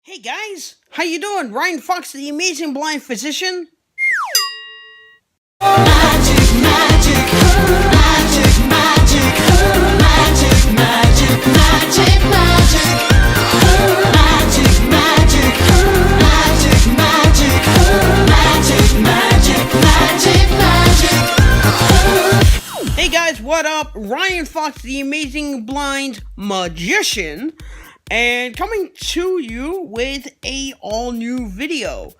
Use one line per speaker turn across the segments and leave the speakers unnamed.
Hey guys, how you doing? Ryan Fox, the amazing blind physician.
Magic, magic, magic, magic, magic, magic, magic, magic, magic, magic, magic, magic, magic, magic.
Hey guys, what up? Ryan Fox, the amazing blind magician, and coming to you with a all-new video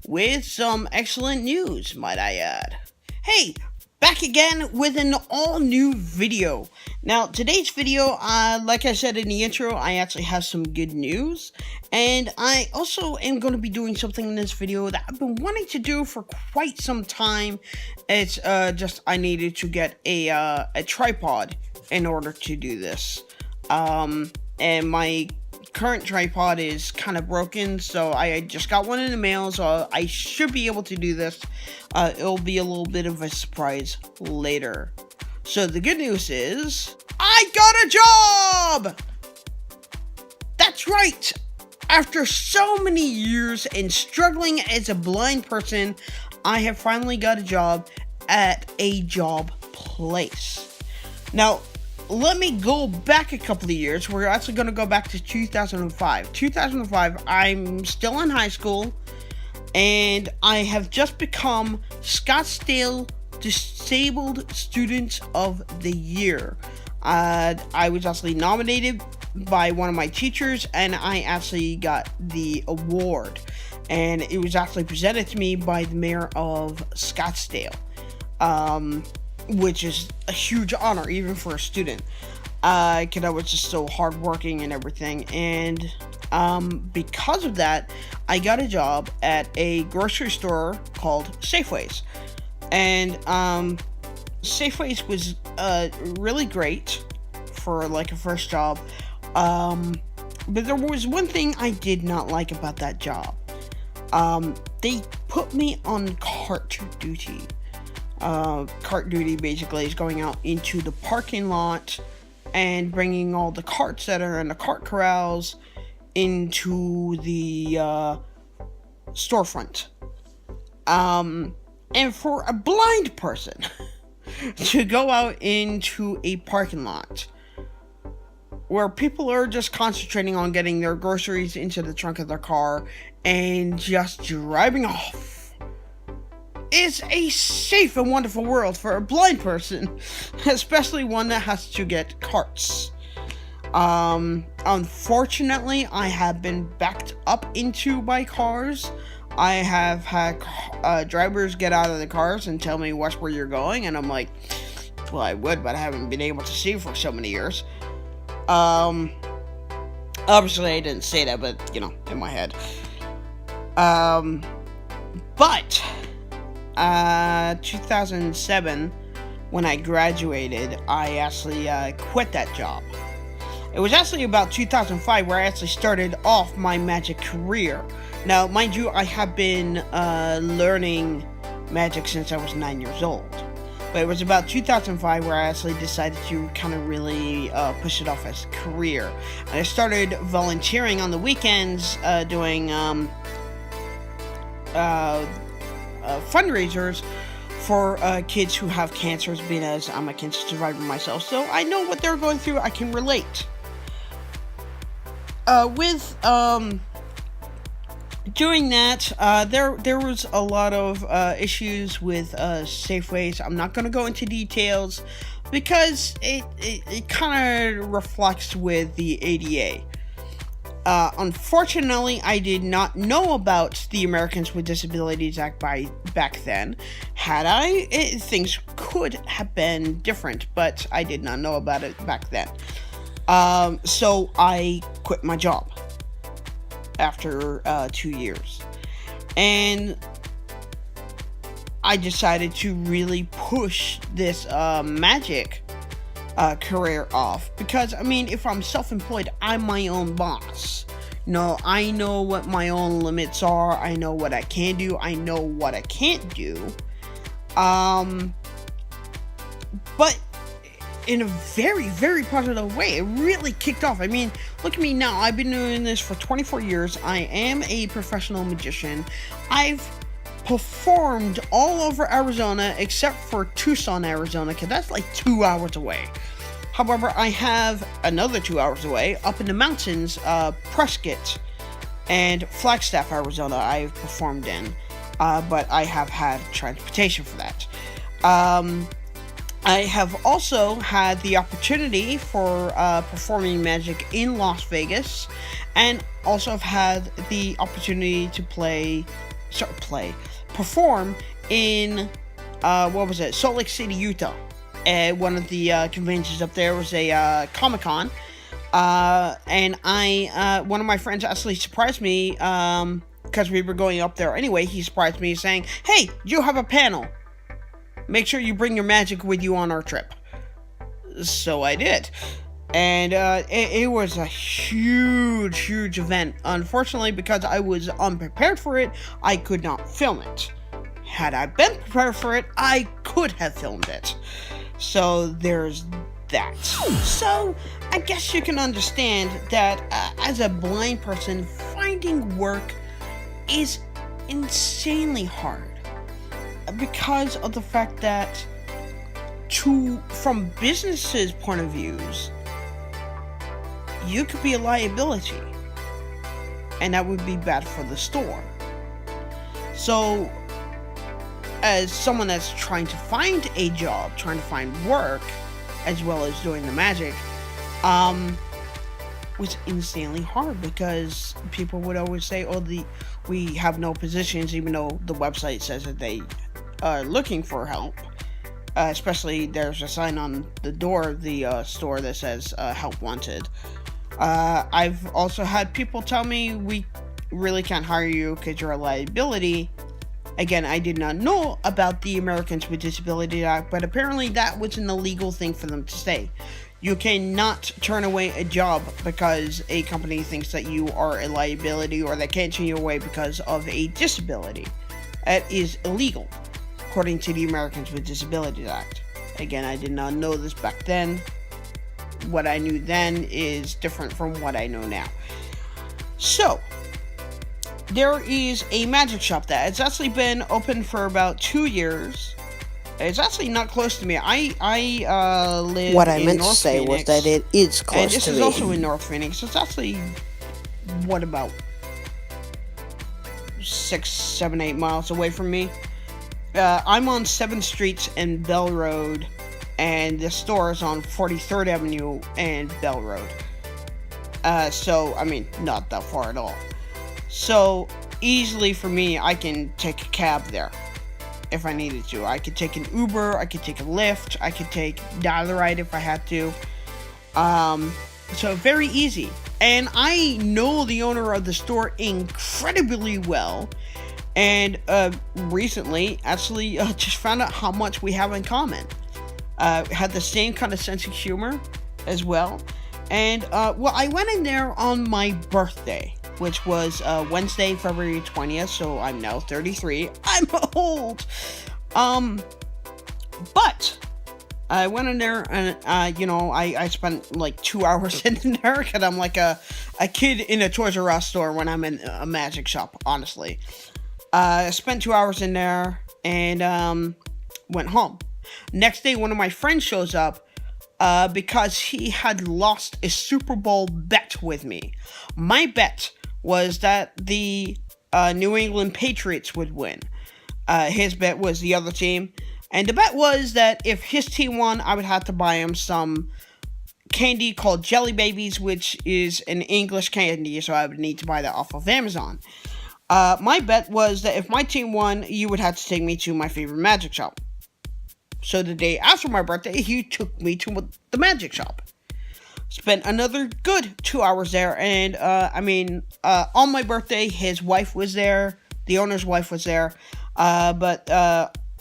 with some excellent news, might I add. Hey, back again with an all-new video. Now, today's video, like I said in the intro, I actually have some good news, and I also am going to be doing something in this video that I've been wanting to do for quite some time. It's just I needed to get a tripod in order to do this. And my current tripod is kind of broken, so I just got one in the mail, so I should be able to do this. It'll be a little bit of a surprise later. So the good news is, I got a job! That's right! After so many years and struggling as a blind person, I have finally got a job at a job place. Now, let me go back a couple of years. We're actually going to go back to 2005. 2005, I'm still in high school, and I have just become Scottsdale Disabled Student of the Year. I was actually nominated by one of my teachers, and I actually got the award. And it was actually presented to me by the mayor of Scottsdale. Which is a huge honor, even for a student, because I was just so hardworking and everything, and because of that, I got a job at a grocery store called Safeways, and Safeways was really great for like a first job, but there was one thing I did not like about that job. They put me on cart duty. Cart duty basically is going out into the parking lot and bringing all the carts that are in the cart corrals into the storefront. And for a blind person to go out into a parking lot where people are just concentrating on getting their groceries into the trunk of their car and just driving off, is a safe and wonderful world for a blind person, especially one that has to get carts. Unfortunately, I have been backed up into by cars. I have had drivers get out of the cars and tell me watch where you're going, and I'm like, well, I would, but I haven't been able to see for so many years. Obviously I didn't say that, but you know, in my head. But 2007, when I graduated, I actually quit that job. It was actually about 2005 where I actually started off my magic career. Now, mind you, I have been learning magic since I was 9 years old. But it was about 2005 where I actually decided to kind of really push it off as a career. And I started volunteering on the weekends, doing fundraisers for kids who have cancers, being as I'm a cancer survivor myself, so I know what they're going through. I can relate. With doing that, there was a lot of issues with Safeways. I'm not going to go into details because it kind of reflects with the ADA. Unfortunately, I did not know about the Americans with Disabilities Act back then. Had I, things could have been different, but I did not know about it back then. So I quit my job after 2 years. And I decided to really push this magic career off, because I mean, if I'm self-employed, I'm my own boss. No, I know what my own limits are. I know what I can do. I know what I can't do. But in a very, very positive way. It really kicked off. I mean, look at me now. I've been doing this for 24 years. I am a professional magician. I've performed all over Arizona except for Tucson, Arizona, because that's like 2 hours away. However, I have another 2 hours away up in the mountains, Prescott and Flagstaff, Arizona, I've performed in, but I have had transportation for that. I have also had the opportunity for performing magic in Las Vegas, and also have had the opportunity to perform in, Salt Lake City, Utah. One of the conventions up there was a Comic-Con, and one of my friends actually surprised me, because we were going up there anyway. He surprised me saying, "Hey, you have a panel. Make sure you bring your magic with you on our trip." So I did. And it was a huge event. Unfortunately, because I was unprepared for it, I could not film it. Had I been prepared for it, I could have filmed it. So there's that. So I guess you can understand that as a blind person, finding work is insanely hard. Because of the fact that from businesses' point of views, you could be a liability, and that would be bad for the store. So as someone that's trying to find a job, trying to find work, as well as doing the magic, was insanely hard, because people would always say, we have no positions, even though the website says that they are looking for help. Especially there's a sign on the door of the store that says help wanted. I've also had people tell me, we really can't hire you because you're a liability. Again, I did not know about the Americans with Disabilities Act, but apparently that was an illegal thing for them to say. You cannot turn away a job because a company thinks that you are a liability, or they can't turn you away because of a disability. That is illegal, according to the Americans with Disabilities Act. Again, I did not know this back then. What I knew then is different from what I know now. So, there is a magic shop that has actually been open for about 2 years. It's actually not close to me. I live
What I
in
meant
North
to say
Phoenix,
was that it is close
and this
to
is
me.
also in North Phoenix. It's actually, about 6, 7, 8 miles away from me. I'm on 7th Street and Bell Road, and the store is on 43rd Avenue and Bell Road. So, I mean, not that far at all. So, easily for me, I can take a cab there if I needed to. I could take an Uber, I could take a Lyft, I could take Dial-A-Ride if I had to. So, very easy. And I know the owner of the store incredibly well. And recently, actually, just found out how much we have in common. Had the same kind of sense of humor as well. And, I went in there on my birthday, which was Wednesday, February 20th, so I'm now 33. I'm old! But I went in there, and, I spent like 2 hours in there, because I'm like a kid in a Toys R Us store when I'm in a magic shop, honestly. I spent 2 hours in there, and went home. Next day, one of my friends shows up, because he had lost a Super Bowl bet with me. My bet was that the New England Patriots would win. His bet was the other team. And the bet was that if his team won, I would have to buy him some candy called Jelly Babies, which is an English candy, so I would need to buy that off of Amazon. My bet was that if my team won, you would have to take me to my favorite magic shop. So the day after my birthday, he took me to the magic shop. Spent another good 2 hours there, and on my birthday, his wife was there, the owner's wife was there, but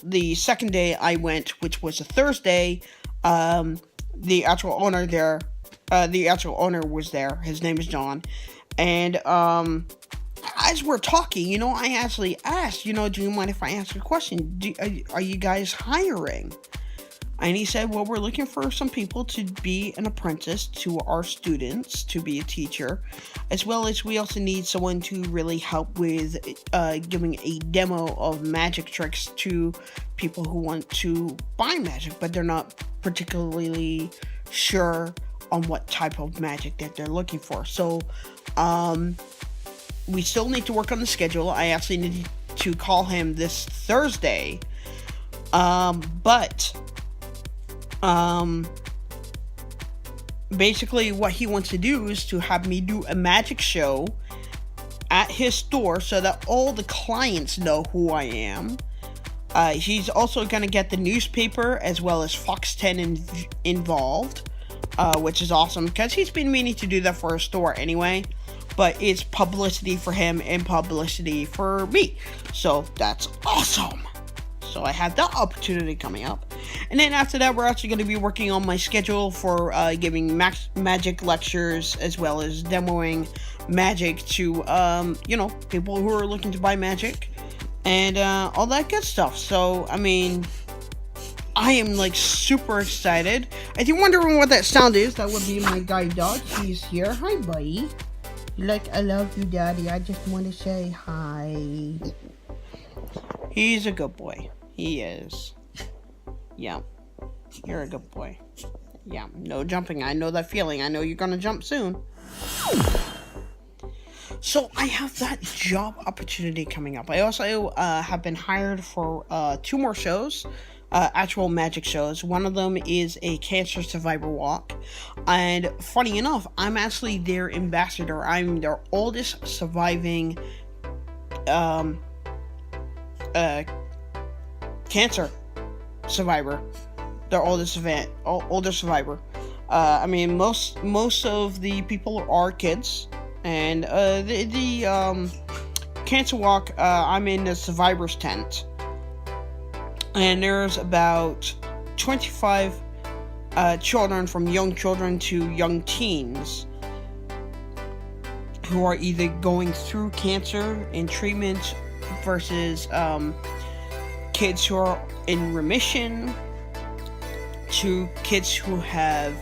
the second day I went, which was a Thursday, the actual owner was there. His name is John, and as we're talking, I actually asked, do you mind if I ask a question? Are you guys hiring? And he said, well, we're looking for some people to be an apprentice to our students, to be a teacher, as well as we also need someone to really help with giving a demo of magic tricks to people who want to buy magic, but they're not particularly sure on what type of magic that they're looking for. So, we still need to work on the schedule. I actually need to call him this Thursday. Basically what he wants to do is to have me do a magic show at his store so that all the clients know who I am. He's also going to get the newspaper as well as Fox 10 involved, which is awesome because he's been meaning to do that for a store anyway, but it's publicity for him and publicity for me, so that's awesome. So I have that opportunity coming up. And then after that, we're actually going to be working on my schedule for giving magic lectures as well as demoing magic to, people who are looking to buy magic and all that good stuff. So, I mean, I am like super excited. If you're wondering what that sound is, that would be my guide dog. He's here. Hi, buddy. Like, I love you, Daddy. I just want to say hi. He's a good boy. He is. Yeah. You're a good boy. Yeah. No jumping. I know that feeling. I know you're gonna jump soon. So, I have that job opportunity coming up. I also have been hired for 2 more shows. Actual magic shows. One of them is a cancer survivor walk. And funny enough, I'm actually their ambassador. I'm their oldest surviving cancer survivor. Their oldest older survivor. I mean, most of the people are kids, and the cancer walk. I'm in the survivor's tent, and there's about 25 children, from young children to young teens, who are either going through cancer in treatment versus kids who are in remission, to kids who have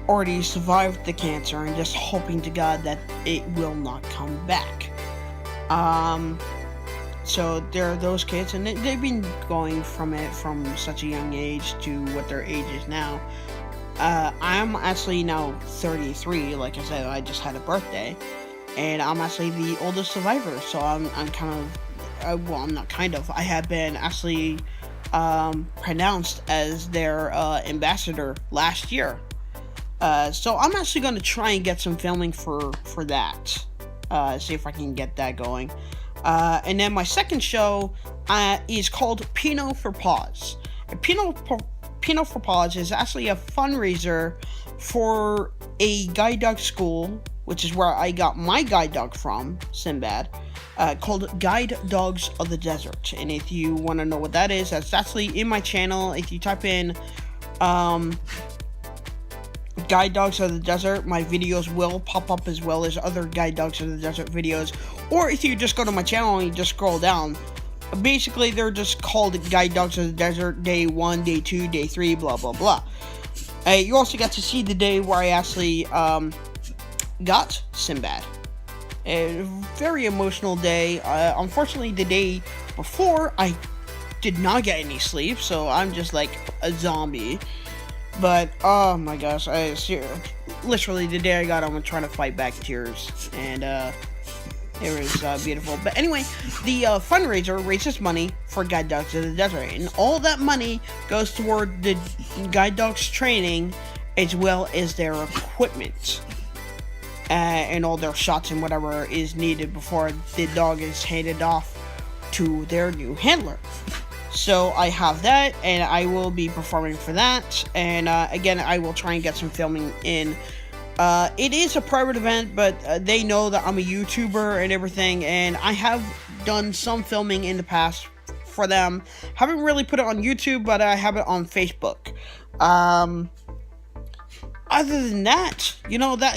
already survived the cancer and just hoping to God that it will not come back. So there are those kids, and they've been going from it from such a young age to what their age is now. I'm actually now 33. Like I said, I just had a birthday, and I'm actually the oldest survivor. So I'm kind of, I'm not kind of. I have been actually pronounced as their ambassador last year. So I'm actually going to try and get some filming for that. See if I can get that going. And then my second show is called Pinot for Paws. And Pinot for Paws is actually a fundraiser for a guide dog school, which is where I got my guide dog from, Sinbad, called Guide Dogs of the Desert. And if you want to know what that is, that's actually in my channel. If you type in Guide Dogs of the Desert, my videos will pop up, as well as other Guide Dogs of the Desert videos. Or if you just go to my channel and you just scroll down, basically they're just called Guide Dogs of the Desert Day 1, Day 2, Day 3, blah blah blah. You also got to see the day where I actually got Sinbad. A very emotional day. Unfortunately, the day before I did not get any sleep, so I'm just like a zombie. But oh my gosh, literally the day I got home, I'm trying to fight back tears, and it was beautiful. But anyway, the fundraiser raises money for Guide Dogs of the Desert, and all that money goes toward the guide dogs training, as well as their equipment, and all their shots and whatever is needed before the dog is handed off to their new handler. So I have that, and I will be performing for that, and again, I will try and get some filming in. It is a private event, but they know that I'm a YouTuber and everything, and I have done some filming in the past for them. Haven't really put it on YouTube, but I have it on Facebook. Other than that,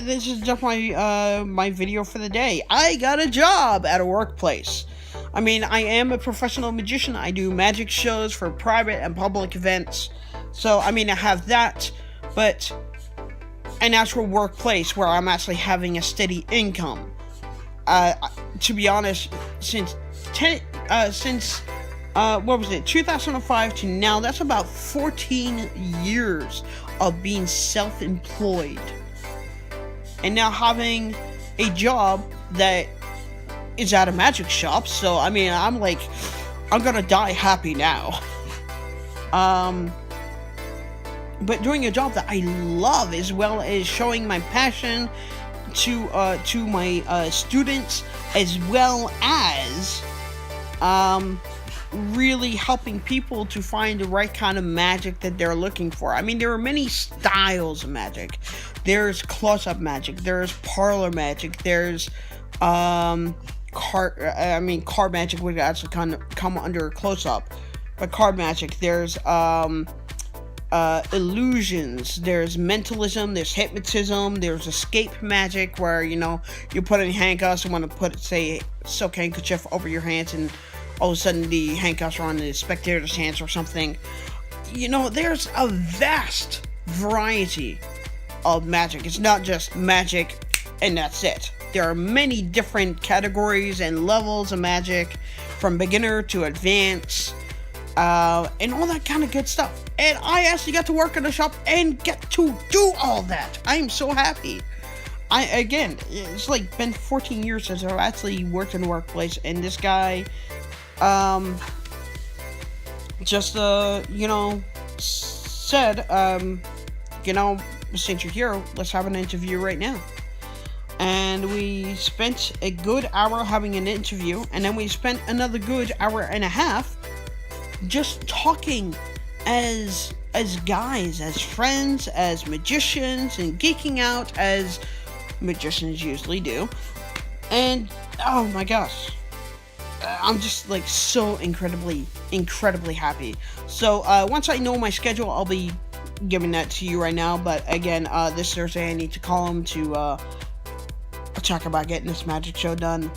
this is just my my video for the day. I got a job at a workplace. I mean, I am a professional magician. I do magic shows for private and public events. So, I mean, I have that, but an actual workplace where I'm actually having a steady income. To be honest, since 2005 to now, that's about 14 years of being self-employed. And now having a job that is at a magic shop, so I mean, I'm gonna die happy now. But doing a job that I love, as well as showing my passion to my students, as well as really helping people to find the right kind of magic that they're looking for. I mean, there are many styles of magic. There's close-up magic, there's parlor magic, there's card magic would actually kind of come under close-up, but card magic, there's illusions, there's mentalism, there's hypnotism, there's escape magic, where you put in handcuffs and want to put, say, silk handkerchief over your hands, and all of a sudden the handcuffs are on the spectator's hands or something. There's a vast variety of magic. It's not just magic and that's it. There are many different categories and levels of magic, from beginner to advanced, and all that kind of good stuff. And I actually got to work in a shop and get to do all that. I am so happy. It's been 14 years since I've actually worked in the workplace, and this guy said, since you're here, let's have an interview right now. And we spent a good hour having an interview, and then we spent another good hour and a half just talking as guys, as friends, as magicians, and geeking out as magicians usually do. And oh my gosh, I'm just so incredibly happy. So once I know my schedule, I'll be giving that to you right now. But again, this Thursday I need to call him to talk about getting this magic show done,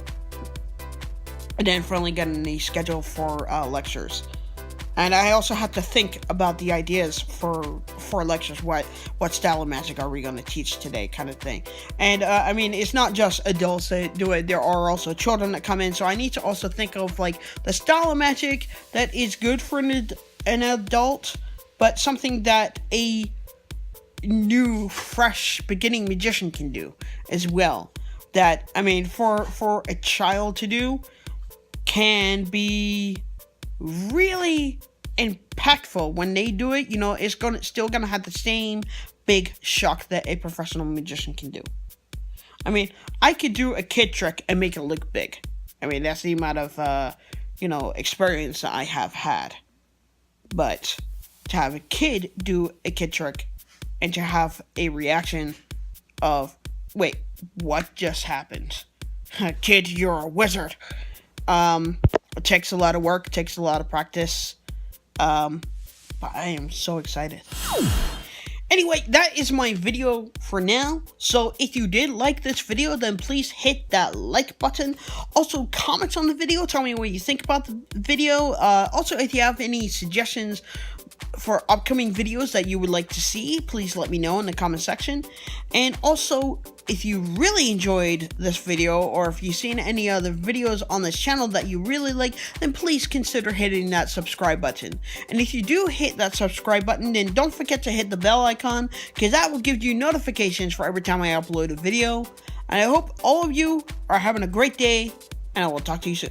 and then finally getting the schedule for lectures. And I also have to think about the ideas for lectures. What style of magic are we going to teach today, kind of thing. And it's not just adults that do it. There are also children that come in. So I need to also think of the style of magic that is good for an adult, but something that a new, fresh, beginning magician can do as well. That, for a child to do can be really impactful. When they do it, it's still gonna have the same big shock that a professional magician can do. I could do a kid trick and make it look big. That's the amount of experience that I have had. But to have a kid do a kid trick and to have a reaction of, wait, what just happened? Kid, you're a wizard. It takes a lot of work, takes a lot of practice, but I am so excited. Anyway, that is my video for now. So if you did like this video, then please hit that like button. Also, comment on the video, tell me what you think about the video. Also, if you have any suggestions for upcoming videos that you would like to see, please let me know in the comment section. And also, if you really enjoyed this video, or if you've seen any other videos on this channel that you really like, then please consider hitting that subscribe button. And if you do hit that subscribe button, then don't forget to hit the bell icon, because that will give you notifications for every time I upload a video. And I hope all of you are having a great day, and I will talk to you soon.